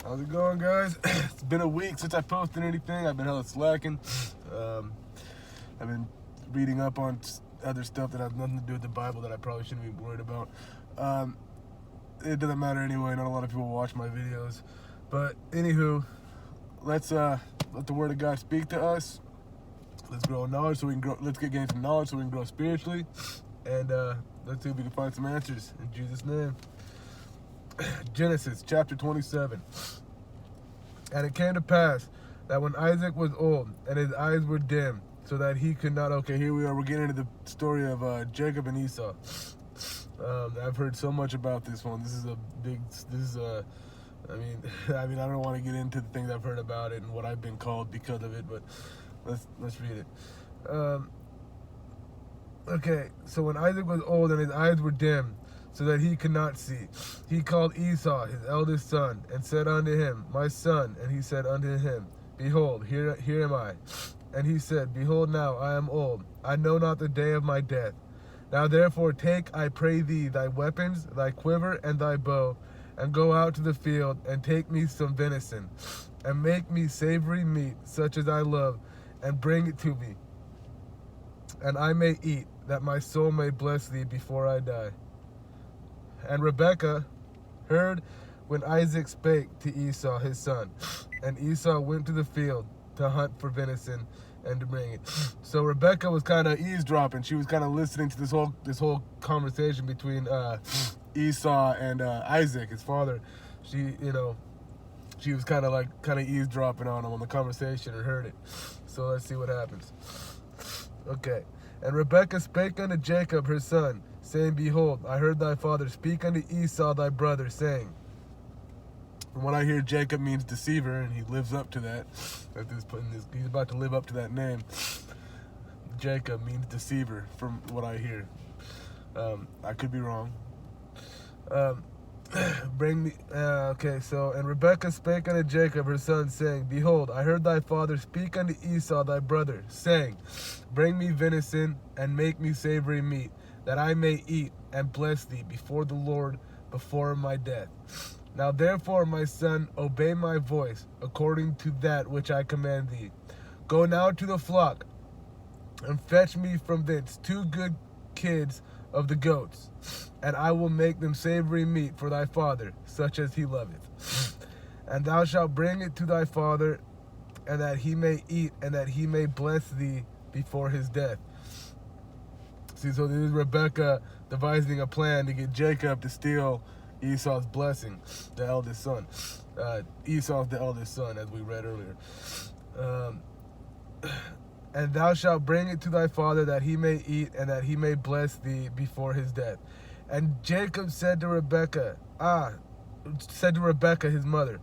How's it going, guys? It's been a week since I posted anything. I've been hella slacking. I've been reading up on other stuff that has nothing to do with the Bible that I probably shouldn't be worried about. It doesn't matter anyway. Not a lot of people watch my videos. But anywho, let's let the Word of God speak to us. Let's grow in knowledge so we can grow. Let's gain some knowledge so we can grow spiritually, and let's see if we can find some answers in Jesus' name. Genesis chapter 27. And it came to pass that when Isaac was old and his eyes were dim, so that he could not. Okay, here we are. We're getting into the story of Jacob and Esau. I've heard so much about this one. This is a big. This is a. I mean, I don't want to get into the things I've heard about it and what I've been called because of it, but let's read it. Okay, so when Isaac was old and his eyes were dim, so that he could not see, he called Esau his eldest son, and said unto him, My son. And he said unto him, Behold, here am I. And he said, Behold, now I am old, I know not the day of my death. Now therefore take, I pray thee, thy weapons, thy quiver, and thy bow, and go out to the field, and take me some venison, and make me savory meat, such as I love, and bring it to me, and I may eat, that my soul may bless thee before I die. And Rebekah heard when Isaac spake to Esau his son, and Esau went to the field to hunt for venison and to bring it. So Rebekah was kind of eavesdropping. She was kind of listening to this whole conversation between Esau and Isaac, his father. She was kind of eavesdropping on him on the conversation and heard it. So let's see what happens. Okay. And Rebekah spake unto Jacob her son, saying, Behold, I heard thy father speak unto Esau thy brother, saying. From what I hear, Jacob means deceiver, and he lives up to that. He's about to live up to that name. Jacob means deceiver, from what I hear. I could be wrong. And Rebekah spake unto Jacob her son, saying, Behold, I heard thy father speak unto Esau thy brother, saying, Bring me venison, and make me savory meat, that I may eat, and bless thee before the Lord before my death. Now therefore, my son, obey my voice, according to that which I command thee. Go now to the flock, and fetch me from thence 2 good kids of the goats, and I will make them savory meat for thy father, such as he loveth. And thou shalt bring it to thy father, and that he may eat, and that he may bless thee before his death. See, so this is Rebekah devising a plan to get Jacob to steal Esau's blessing, the eldest son. Esau's the eldest son, as we read earlier. And thou shalt bring it to thy father, that he may eat, and that he may bless thee before his death. And Jacob said to Rebekah, his mother,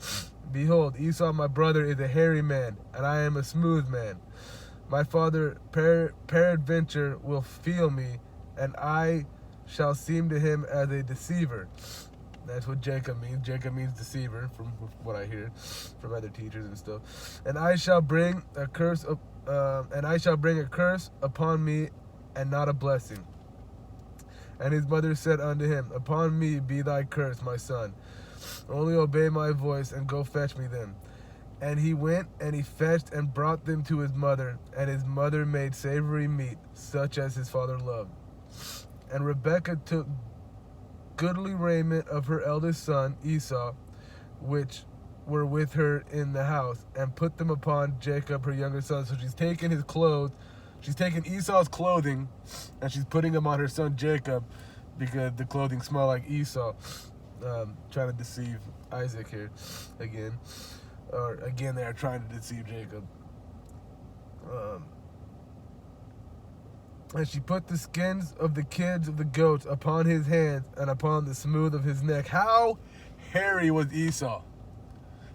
Behold, Esau my brother is a hairy man, and I am a smooth man. My father peradventure will feel me, and I shall seem to him as a deceiver. That's what Jacob means. Jacob means deceiver, from what I hear from other teachers and stuff. And I shall bring a curse upon me, and not a blessing. And his mother said unto him, Upon me be thy curse, my son. Only obey my voice, and go fetch me them. And he went, and he fetched and brought them to his mother, and his mother made savory meat, such as his father loved. And Rebekah took goodly raiment of her eldest son Esau, which were with her in the house, and put them upon Jacob her younger son. So she's taking his clothes, she's taking Esau's clothing, and she's putting them on her son Jacob, because the clothing smell like Esau. Trying to deceive Isaac here again. Or again, they are trying to deceive Jacob. And she put the skins of the kids of the goats upon his hands and upon the smooth of his neck. How hairy was Esau?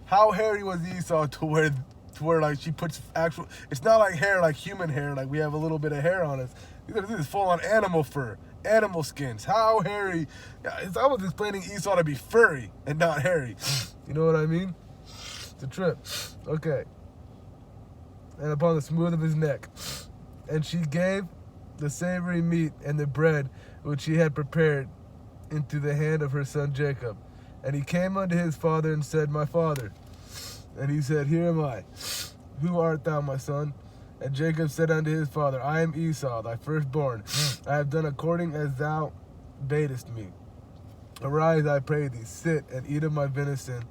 How hairy was Esau to where like she puts actual? It's not like hair, like human hair, like we have a little bit of hair on us. This is full on animal fur, animal skins. How hairy? I was explaining Esau to be furry and not hairy. You know what I mean? It's a trip. Okay. And upon the smooth of his neck. And she gave the savory meat and the bread which she had prepared into the hand of her son Jacob. And he came unto his father and said, My father. And he said, Here am I. Who art thou, my son? And Jacob said unto his father, I am Esau, thy firstborn. I have done according as thou badest me. Arise, I pray thee, sit and eat of my venison,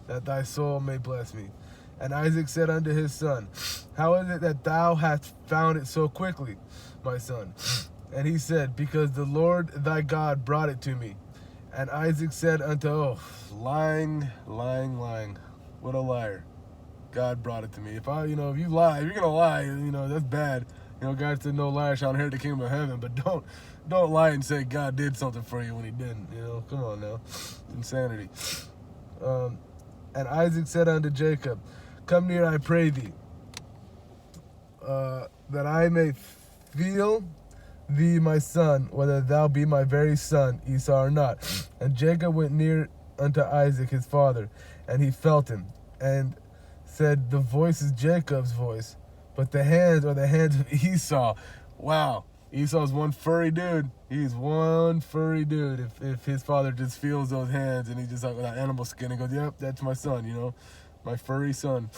that thy soul may bless me. And Isaac said unto his son, How is it that thou hast found it so quickly, my son? And he said, Because the Lord thy God brought it to me. And Isaac said unto, lying. What a liar. God brought it to me. If you lie, if you're going to lie, that's bad. God said no liar shall inherit the kingdom of heaven, but don't lie and say God did something for you when he didn't. Come on now. It's insanity. And Isaac said unto Jacob, Come near, I pray thee, that I may feel thee, my son, whether thou be my very son, Esau, or not. And Jacob went near unto Isaac his father, and he felt him, and said, The voice is Jacob's voice, but the hands are the hands of Esau. Wow, Esau's one furry dude. He's one furry dude. If his father just feels those hands and he just like with that animal skin and goes, Yep, that's my son, my furry son.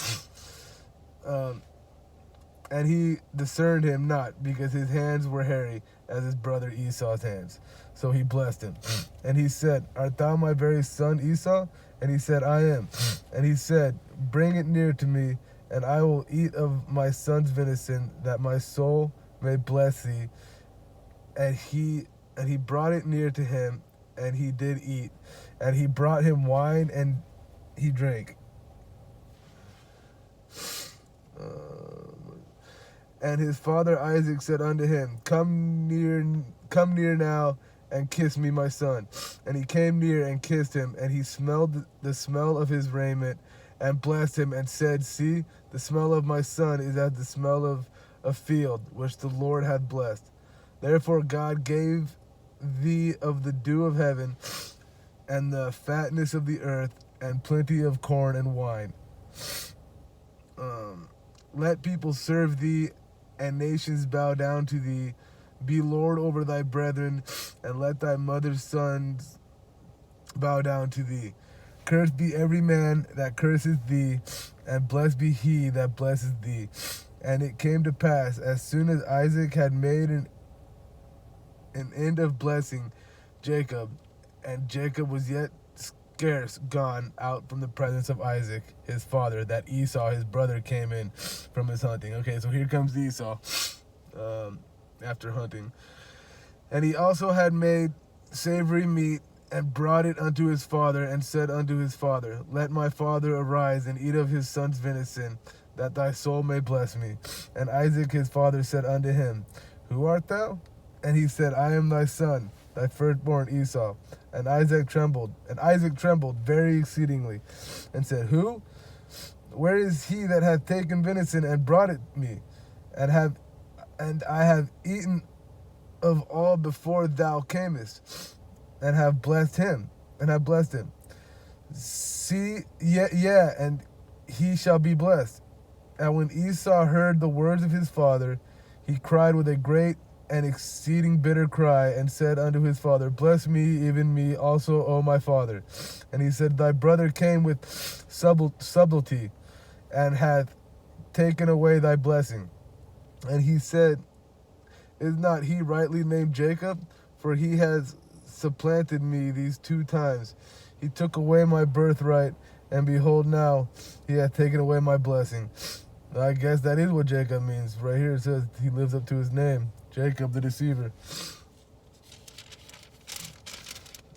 And he discerned him not, because his hands were hairy as his brother Esau's hands. So he blessed him. And he said, Art thou my very son Esau? And he said, I am. And he said, Bring it near to me, and I will eat of my son's venison, that my soul may bless thee. And he brought it near to him, and he did eat. And he brought him wine, and he drank. And his father Isaac said unto him, Come near now, and kiss me, my son. And he came near and kissed him, and he smelled the smell of his raiment, and blessed him, and said, See, the smell of my son is as the smell of a field, which the Lord hath blessed. Therefore God gave thee of the dew of heaven, and the fatness of the earth, and plenty of corn and wine. Let people serve thee, and nations bow down to thee. Be Lord over thy brethren, and let thy mother's sons bow down to thee. Cursed be every man that curseth thee, and blessed be he that blesseth thee. And it came to pass, as soon as Isaac had made an end of blessing Jacob, and Jacob was yet scarce gone out from the presence of Isaac his father, that Esau his brother came in from his hunting. Okay, so here comes Esau after hunting. And he also had made savory meat, and brought it unto his father, and said unto his father, Let my father arise and eat of his son's venison, that thy soul may bless me. And Isaac his father said unto him, Who art thou? And he said, I am thy son, thy firstborn Esau. And Isaac trembled very exceedingly, and said, Who? Where is he that hath taken venison and brought it me? And I have eaten of all before thou camest, and have blessed him. See, and he shall be blessed. And when Esau heard the words of his father, he cried with a great and exceeding bitter cry, and said unto his father, Bless me, even me also, O my father. And he said, Thy brother came with subtlety, and hath taken away thy blessing. And he said, Is not he rightly named Jacob? For he has supplanted me these 2 times. He took away my birthright, and behold, now he hath taken away my blessing. I guess that is what Jacob means. Right here it says he lives up to his name. Jacob the deceiver.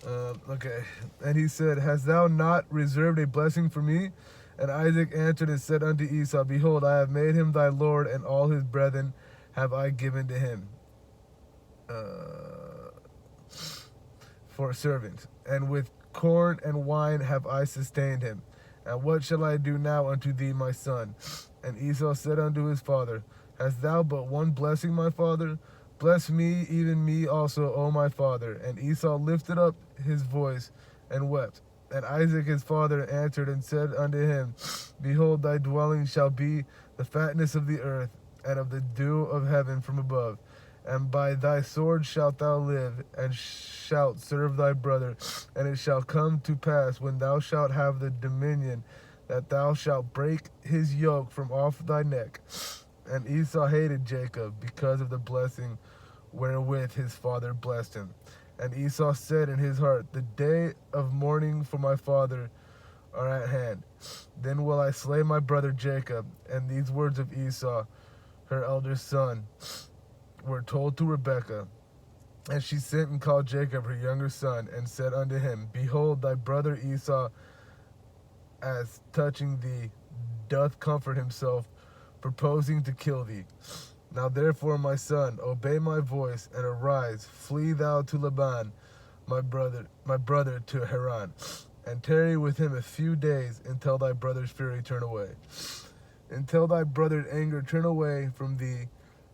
Okay. And he said, Hast thou not reserved a blessing for me? And Isaac answered and said unto Esau, Behold, I have made him thy lord, and all his brethren have I given to him for servants. And with corn and wine have I sustained him. And what shall I do now unto thee, my son? And Esau said unto his father, Hast thou but one blessing, my father? Bless me, even me also, O my father. And Esau lifted up his voice and wept. And Isaac his father answered and said unto him, Behold, thy dwelling shall be the fatness of the earth, and of the dew of heaven from above. And by thy sword shalt thou live, and shalt serve thy brother. And it shall come to pass, when thou shalt have the dominion, that thou shalt break his yoke from off thy neck. And Esau hated Jacob because of the blessing wherewith his father blessed him. And Esau said in his heart, the day of mourning for my father are at hand. Then will I slay my brother Jacob. And these words of Esau, her elder son, were told to Rebekah. And she sent and called Jacob her younger son, and said unto him, behold, thy brother Esau, as touching thee, doth comfort himself, purposing to kill thee. Now therefore, my son, obey my voice, and arise, flee thou to Laban, my brother to Haran, and tarry with him a few days, until thy brother's fury turn away. Until thy brother's anger turn away from thee,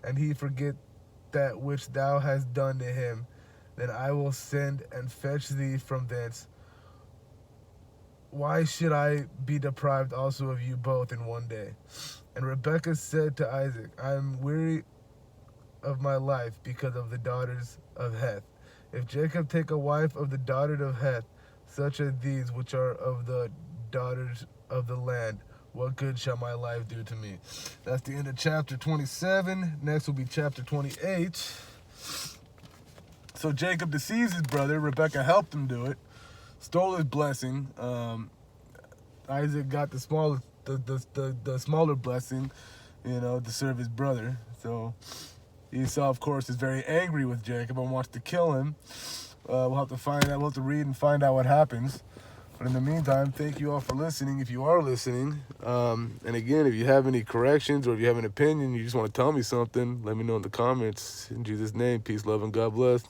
and he forget that which thou hast done to him, then I will send and fetch thee from thence. Why should I be deprived also of you both in one day? And Rebekah said to Isaac, I am weary of my life because of the daughters of Heth. If Jacob take a wife of the daughters of Heth, such as these which are of the daughters of the land, what good shall my life do to me? That's the end of chapter 27. Next will be chapter 28. So Jacob deceives his brother. Rebekah helped him do it. Stole his blessing. Isaac got the smaller blessing, to serve his brother. So Esau, of course, is very angry with Jacob and wants to kill him. We'll have to find out. We'll have to read and find out what happens. But in the meantime, thank you all for listening, if you are listening. And again, if you have any corrections or if you have an opinion, you just want to tell me something, let me know in the comments. In Jesus' name, peace, love, and God bless.